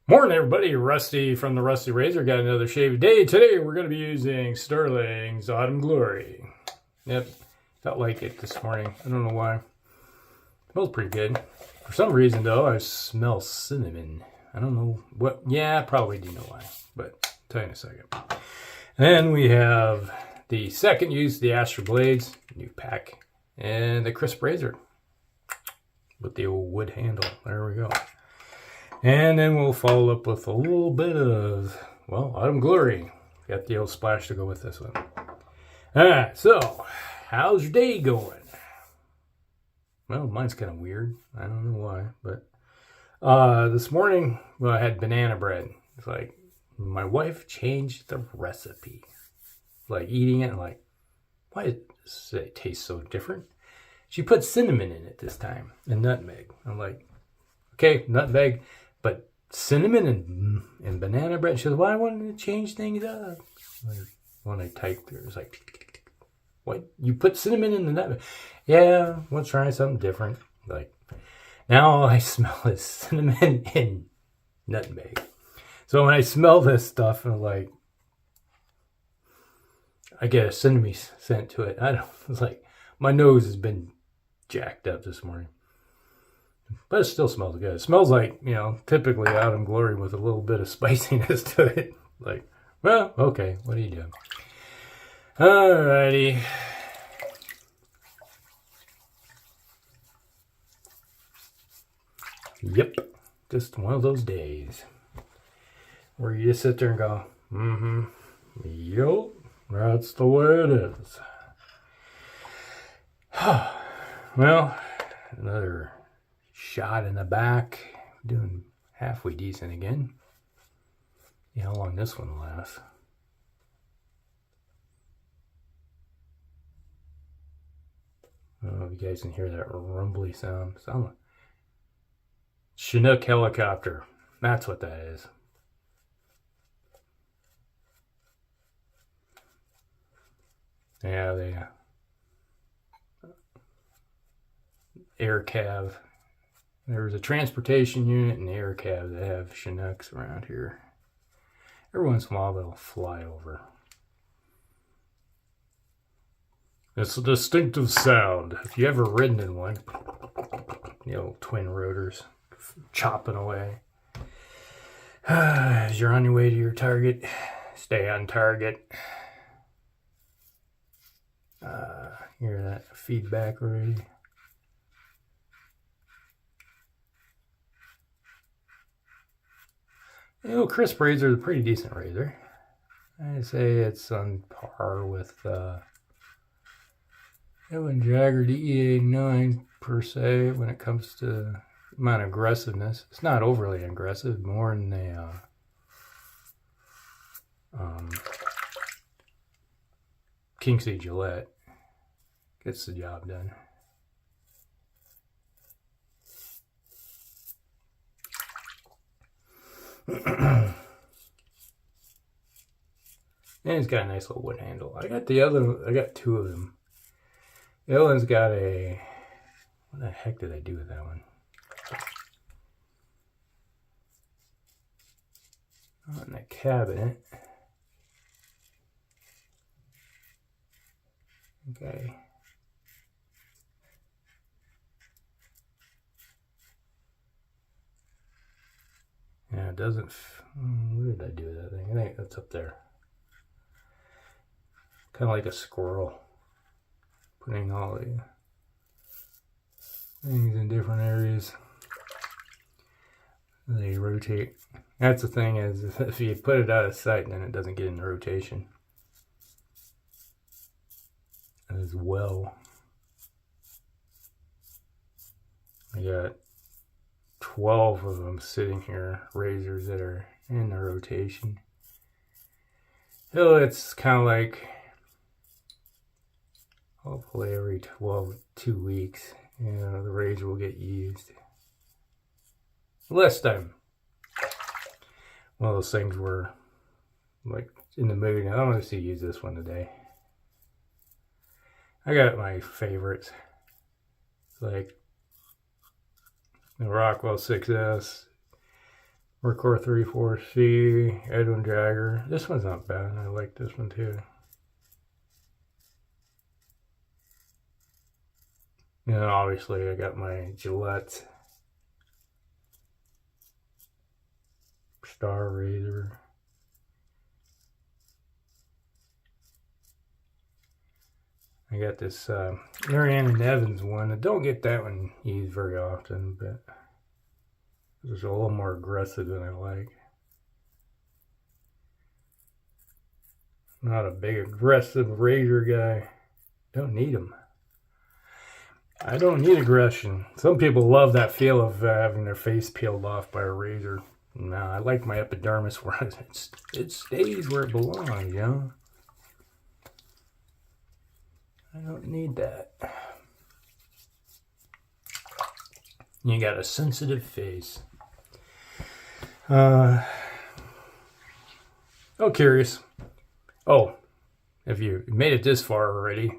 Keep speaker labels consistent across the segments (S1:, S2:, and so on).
S1: Morning, everybody. Rusty from the Rusty Razor. Got another shave day. Today, we're going to be using Stirling's Autumn Glory. Yep, felt like it this morning. I don't know why. It smells pretty good. For some reason, though, I smell cinnamon. I don't know what. Yeah, I probably do know why, but I'll tell you in a second. And then we have the second use, the Astra blades, new pack, and the Krisp razor with the old wood handle. There we go. And then we'll follow up with a little bit of, well, Autumn Glory. Got the old splash to go with this one. Alright, so, how's your day going? Well, mine's kind of weird. I don't know why, but this morning, well, I had banana bread. It's like, my wife changed the recipe. Like, eating it, and like, why does it taste so different? She put cinnamon in it this time, and nutmeg. I'm like, okay, nutmeg, but cinnamon and banana bread. She goes, well, I wanted to change things up. Like, when I typed it, it was like, what? You put cinnamon in the nutmeg? Yeah, we'll try something different. Like, now all I smell is cinnamon and nutmeg. So when I smell this stuff, I'm like, I get a cinnamon scent to it. I don't, it's like, my nose has been jacked up this morning. But it still smells good. It smells like, you know, typically Autumn Glory with a little bit of spiciness to it. Like, well, okay, what are you doing? Alrighty. Yep, just one of those days where you just sit there and go, yep, that's the way it is. Well, another shot in the back, doing halfway decent again. See how long this one lasts. I don't know if you guys can hear that rumbly sound. Sound like Chinook helicopter. That's what that is. Yeah, they air cav. There's a transportation unit and air cab that have Chinooks around here. Every once in a while they'll fly over. It's a distinctive sound. If you ever ridden in one, you know, twin rotors chopping away. As you're on your way to your target, stay on target. Hear that feedback already? You know, Krisp razor is a pretty decent razor. I'd say it's on par with Ellen Jagger DEA9 per se when it comes to amount of aggressiveness. It's not overly aggressive, more than the Kingsley Gillette gets the job done. And it's got a nice little wood handle. I got two of them. The other one's got a, what the heck did I do with that one? In the cabinet. Okay. Yeah, it doesn't. What did I do with that thing? I think that's up there. Kind of like a squirrel. Putting all the things in different areas. They rotate. That's the thing is, if you put it out of sight, then it doesn't get in rotation as well. I got 12 of them sitting here, razors that are in the rotation. So it's kind of like, hopefully every 2 weeks, you know, the razor will get used. Last time, one of those things where, like, in the mood, I'm going to use this one today. I got my favorites. It's like the Rockwell 6S, Workcore 34C, Edwin Jagger. This one's not bad. I like this one too. And obviously I got my Gillette Star Razor. I got this Marianne and Evans one. I don't get that one used very often, but it's a little more aggressive than I like. Not a big aggressive razor guy. Don't need them. I don't need aggression. Some people love that feel of having their face peeled off by a razor. No, I like my epidermis where it stays where it belongs, you know? I don't need that. You got a sensitive face. Oh, curious. Oh, if you made it this far already,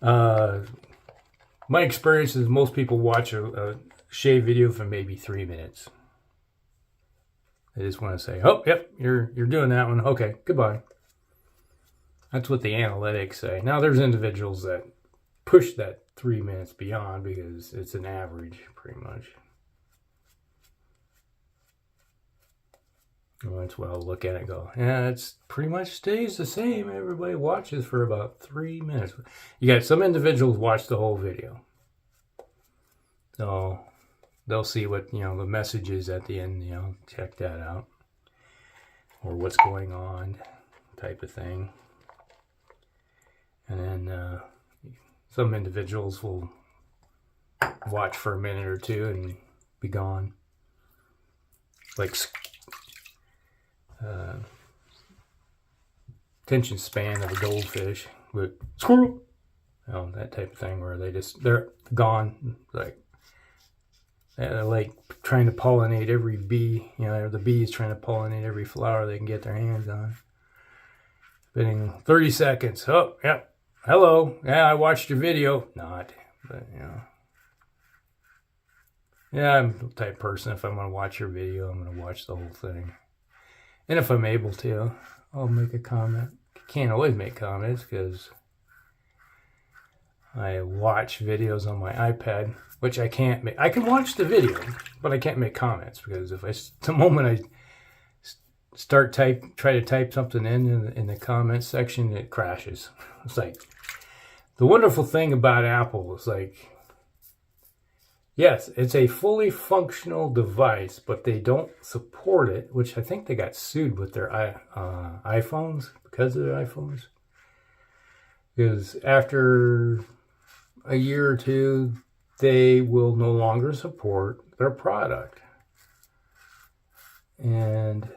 S1: my experience is most people watch a shave video for maybe 3 minutes. They just want to say, "Oh, yep, you're doing that one. Okay, goodbye." That's what the analytics say. Now, there's individuals that push that 3 minutes beyond because it's an average, pretty much. That's what I'll look at it and go, yeah, it's pretty much stays the same. Everybody watches for about 3 minutes. You got some individuals watch the whole video. So they'll see what, the message is at the end, check that out. Or what's going on, type of thing. And then some individuals will watch for a minute or two and be gone. Like attention span of a goldfish with squirrel, that type of thing, where they're gone. Like they're like trying to pollinate every bee. The bees trying to pollinate every flower they can get their hands on. Spending 30 seconds. Oh, yeah. Hello. Yeah, I watched your video. Not, but yeah, I'm the type of person. If I'm gonna watch your video, I'm gonna watch the whole thing. And if I'm able to, I'll make a comment. Can't always make comments because I watch videos on my iPad, which I can't make. I can watch the video, but I can't make comments because the moment I try to type something in the comments section, it crashes. It's like the wonderful thing about Apple is like, yes, it's a fully functional device, but they don't support it, which I think they got sued with their iPhones because of their iPhones. Because after a year or two, they will no longer support their product. And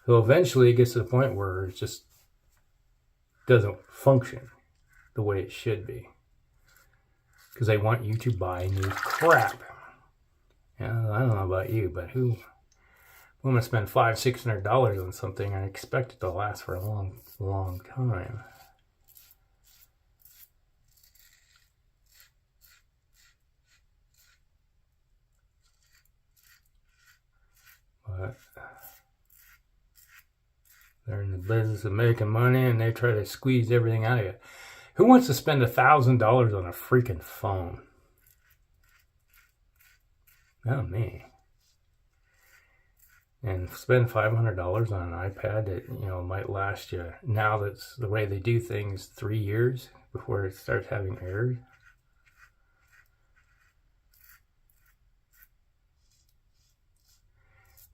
S1: so eventually it gets to the point where it just doesn't function the way it should be. Because they want you to buy new crap. I don't know about you, but I'm going to spend $500-$600 on something and expect it to last for a long, long time. But they're in the business of making money and they try to squeeze everything out of you. Who wants to spend $1,000 on a freaking phone? Not me. And spend $500 on an iPad that might last you. Now that's the way they do things, 3 years before it starts having errors.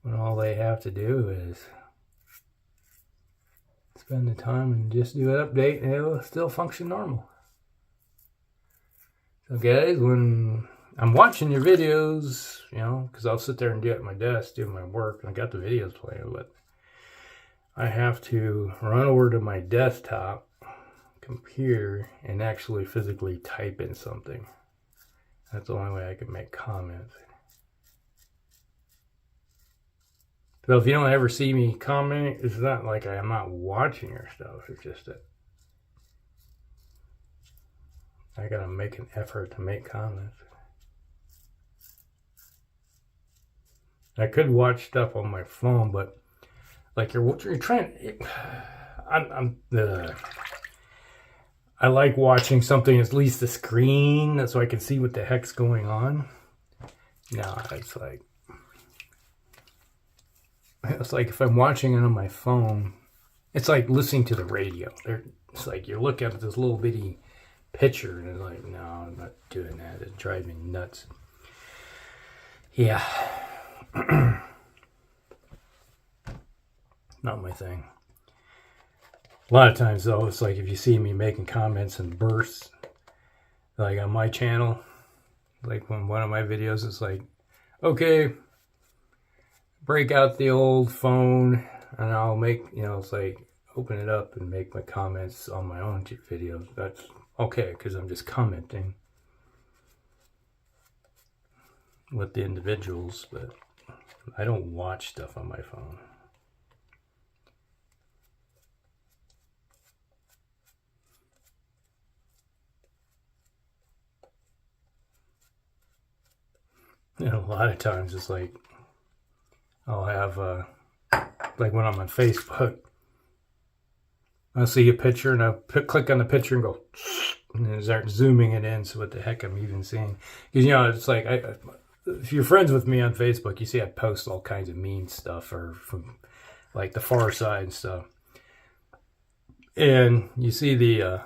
S1: When all they have to do is spend the time and just do an update and it'll still function normal. So guys, when I'm watching your videos, because I'll sit there and do it at my desk, doing my work, and I got the videos playing, but I have to run over to my desktop computer and actually physically type in something. That's the only way I can make comments. So if you don't ever see me commenting, it's not like I'm not watching your stuff. It's just that I gotta make an effort to make comments. I could watch stuff on my phone, but like you're trying. I like watching something at least the screen, so I can see what the heck's going on. No, it's like if I'm watching it on my phone, it's like listening to the radio. It's like you're looking at this little bitty picture, and it's like, no, I'm not doing that. It drives me nuts. Yeah. Not my thing. A lot of times, though, it's like if you see me making comments in bursts, like on my channel, like when one of my videos is like, okay, break out the old phone, and I'll make, it's like, open it up and make my comments on my own videos. That's okay, because I'm just commenting with the individuals, but I don't watch stuff on my phone. A lot of times it's like I'll have like when I'm on Facebook, I'll see a picture and I'll click on the picture and go and start zooming it in. So what the heck I'm even seeing? Because it's like if you're friends with me on Facebook, you see I post all kinds of mean stuff or from like the Far Side and stuff, and you see the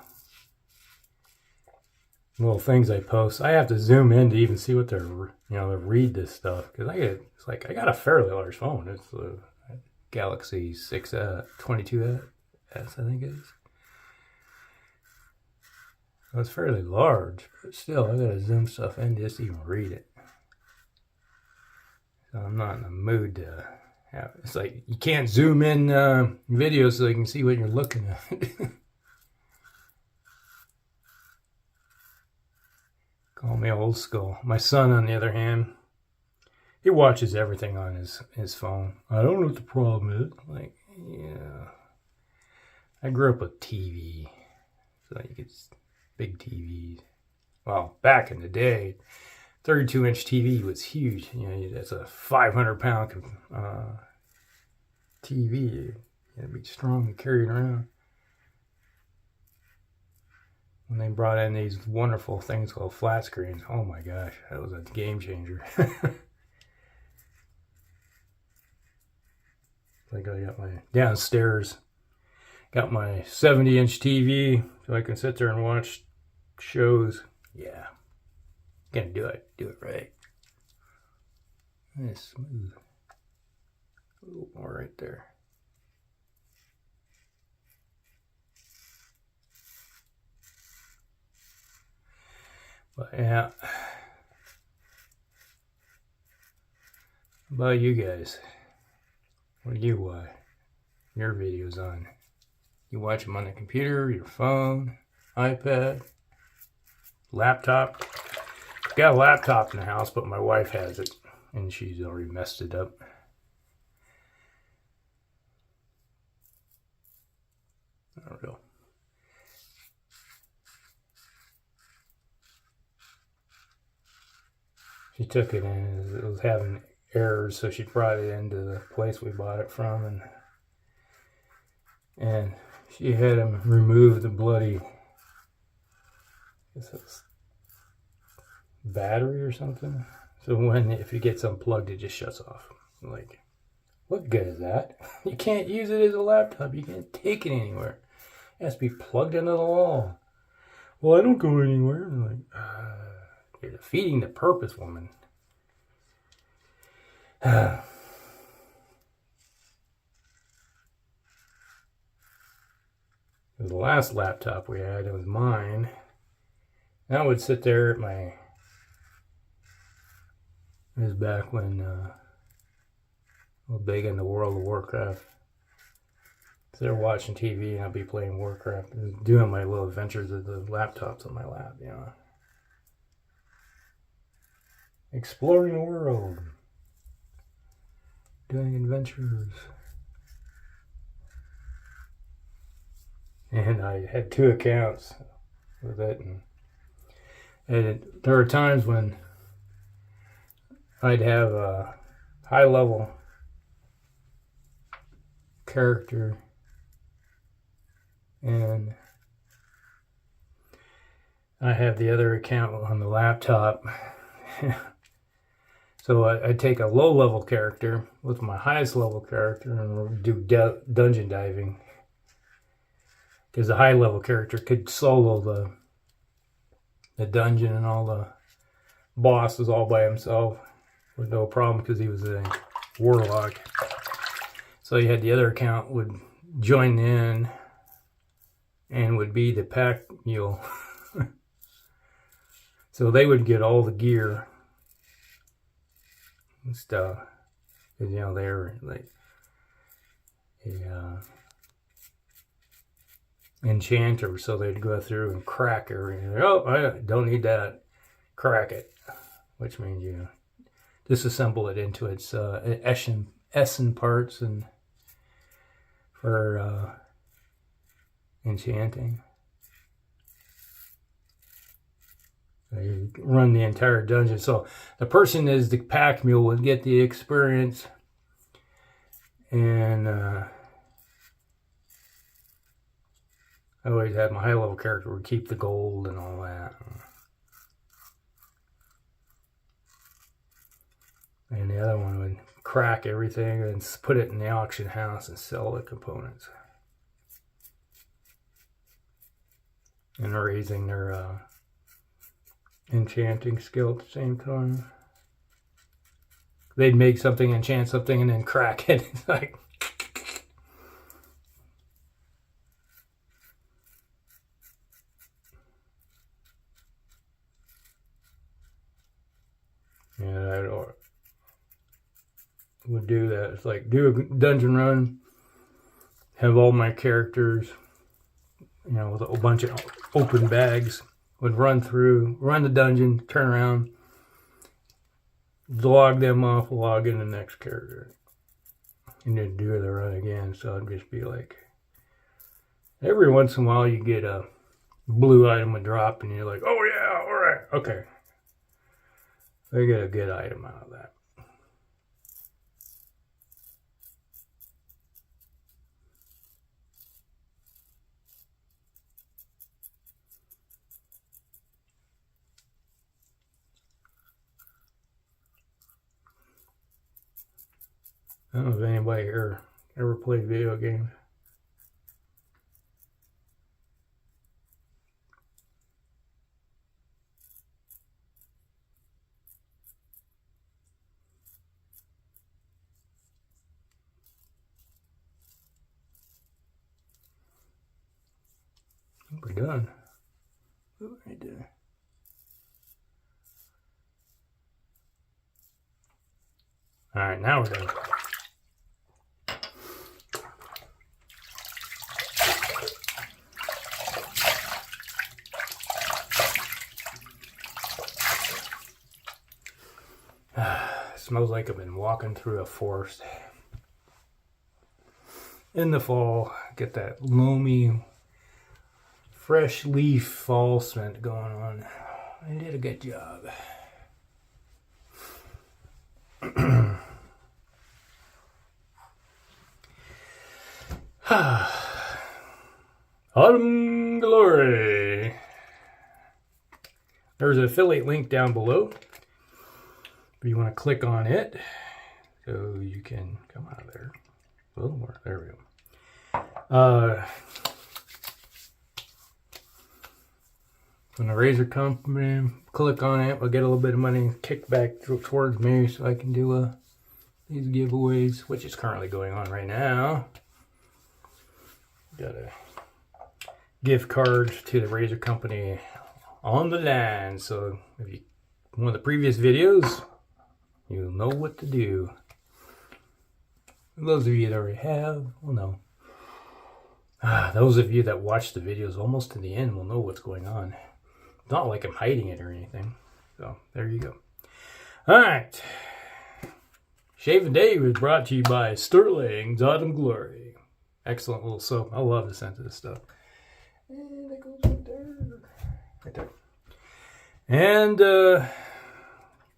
S1: little things I post. I have to zoom in to even see what they're read this stuff, because I got a fairly large phone. It's the Galaxy 6 22s, I think it is. So it's fairly large, but still I gotta zoom stuff in just to even read it. So I'm not in the mood to have. It's like you can't zoom in videos so you can see what you're looking at. Call me old school. My son, on the other hand, he watches everything on his phone. I don't know what the problem is. Like, yeah. I grew up with TV. So you get big TVs. Well, back in the day, 32-inch TV was huge. That's a 500-pound TV. It'd be strong to carry it around. When they brought in these wonderful things called flat screens, oh my gosh, that was a game changer. Like I got my downstairs, got my 70-inch TV so I can sit there and watch shows. Yeah, gonna do it right. Nice, smooth. A little more right there. But yeah, how about you guys? What do you watch your videos on? You watch them on the computer, your phone, iPad, laptop? I've got a laptop in the house, but my wife has it, and she's already messed it up. Not real. She took it in, it was having errors, so she brought it into the place we bought it from, and she had him remove the bloody battery or something. So if it gets unplugged, it just shuts off. Like, what good is that? You can't use it as a laptop. You can't take it anywhere. It has to be plugged into the wall. Well, I don't go anywhere. I'm like, you're defeating the purpose, woman. The last laptop we had, it was mine. And I would sit there at it was back when I was big into World of Warcraft. So they're watching TV and I'll be playing Warcraft and doing my little adventures with the laptops on my lap, exploring the world, doing adventures. And I had 2 accounts with it, and there were times when I'd have high level character, and I have the other account on the laptop. So I take a low level character with my highest level character and do dungeon diving, because the high level character could solo the dungeon and all the bosses all by himself with no problem, because he was a warlock. So you had the other account would join in and would be the pack mule. So they would get all the gear and stuff, because you know they were like a enchanter, so they'd go through and crack everything. Oh, I don't need that. Crack it, which means you disassemble it into its Essen parts and for enchanting. You run the entire dungeon. So the person is the pack mule would get the experience, and I always had my high level character would keep the gold and all that. And the other one would crack everything and put it in the auction house and sell the components. And raising their enchanting skill at the same time. They'd make something, enchant something, and then crack it. It's like, yeah, I would do that. It's like do a dungeon run, have all my characters, you know, with a bunch of open bags. Would run the dungeon, turn around, log them off, log in the next character, and then do the run again. So it'd just be like, every once in a while you get a blue item would drop, and you're like, oh yeah, all right, okay. I get a good item out of that. I don't know if anybody here ever played video games. I think we're done. Ooh, right there. All right, now we're done. Smells like I've been walking through a forest in the fall. Get that loamy, fresh leaf fall scent going on. I did a good job. Autumn Glory. There's an affiliate link down below. If you want to click on it, so you can come out of there. A little more. There we go. When the razor company, click on it, we'll get a little bit of money kicked back towards me, so I can do these giveaways, which is currently going on right now. Got a gift card to the razor company on the line. So if you one of the previous videos, you'll know what to do. Those of you that already have will know. Those of you that watch the videos almost to the end will know what's going on. It's not like I'm hiding it or anything. So there you go. All right. Shave a Day was brought to you by Stirling's Autumn Glory. Excellent little soap. I love the scent of this stuff. And it goes right there. Right there. And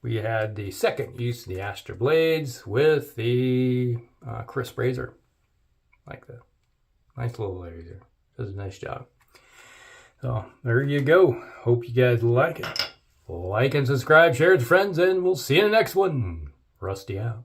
S1: we had the second use of the Astra blades with the Krisp razor. Like that. Nice little razor. Does a nice job. So there you go. Hope you guys like it. Like and subscribe, share with friends, and we'll see you in the next one. Rusty out.